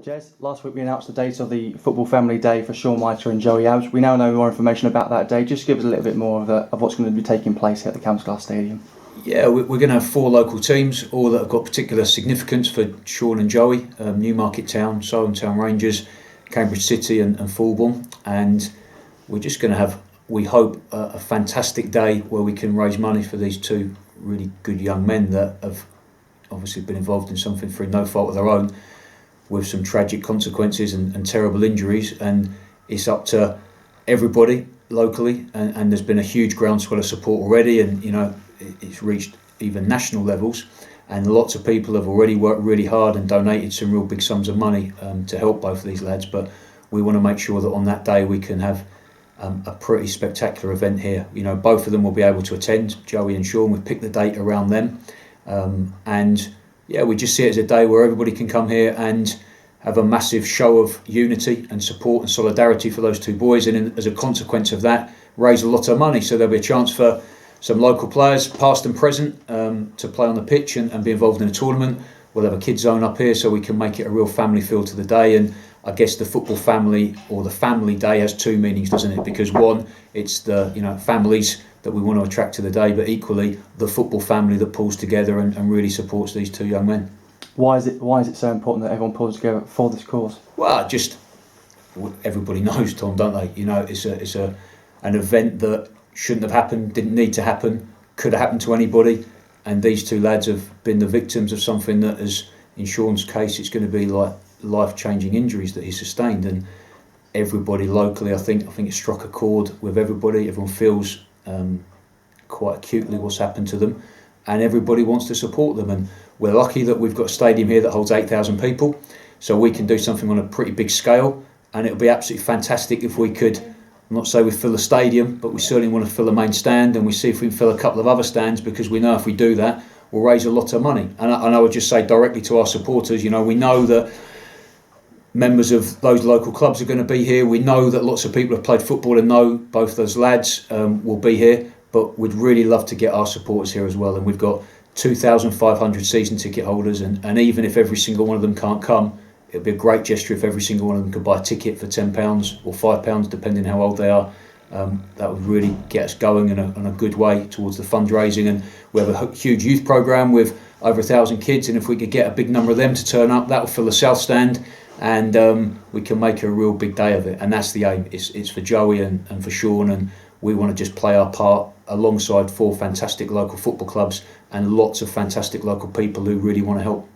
Jez, last week we announced the date of the Football Family Day for Shaun and Joey Abbs. We now know more information about that day. Just give us a little bit more of what's going to be taking place here at the Camsclass Stadium. Yeah, we're going to have 4 local teams, all that have got particular significance for Shaun and Joey. Newmarket Town, Solent Town Rangers, Cambridge City and Fulbourn. And we're just going to have, we hope, a fantastic day where we can raise money for these 2 really good young men that have obviously been involved in something through no fault of their own, with some tragic consequences and terrible injuries. And it's up to everybody locally, and there's been a huge groundswell of support already, and it's reached even national levels, and lots of people have already worked really hard and donated some real big sums of money to help both of these lads. But we want to make sure that on that day we can have a pretty spectacular event here. Both of them will be able to attend, Joey and Shaun. We've picked the date around them, and yeah, we just see it as a day where everybody can come here and have a massive show of unity and support and solidarity for those 2 boys, and as a consequence of that, raise a lot of money. So there'll be a chance for some local players, past and present, to play on the pitch and be involved in a tournament. We'll have a kids zone up here so we can make it a real family feel to the day. And I guess the football family, or the family day, has 2 meanings, doesn't it? Because one, it's the families that we want to attract to the day, but equally the football family that pulls together and really supports these 2 young men. Why is it so important that everyone pulls together for this cause? Well, just everybody knows, Tom, don't they? It's an event that shouldn't have happened, didn't need to happen, could have happened to anybody, and these 2 lads have been the victims of something that, as in Shaun's case, it's going to be like life-changing injuries that he sustained. And everybody locally, I think it struck a chord with everybody. Everyone feels quite acutely what's happened to them, and everybody wants to support them. And we're lucky that we've got a stadium here that holds 8,000 people, so we can do something on a pretty big scale. And it would be absolutely fantastic if we could, I'm not saying we fill a stadium, but we certainly want to fill a main stand, and we see if we can fill a couple of other stands, because we know if we do that, we'll raise a lot of money. And I would just say directly to our supporters, we know that members of those local clubs are going to be here. We know that lots of people have played football and know both those lads will be here, but we'd really love to get our supporters here as well. And we've got 2,500 season ticket holders, and even if every single one of them can't come, it would be a great gesture if every single one of them could buy a ticket for £10 or £5, depending how old they are. That would really get us going in a good way towards the fundraising. And we have a huge youth programme with over 1,000 kids, and if we could get a big number of them to turn up, that will fill the south stand, and we can make a real big day of it. And that's the aim. It's for Joey and for Shaun, and we want to just play our part alongside 4 fantastic local football clubs and lots of fantastic local people who really want to help.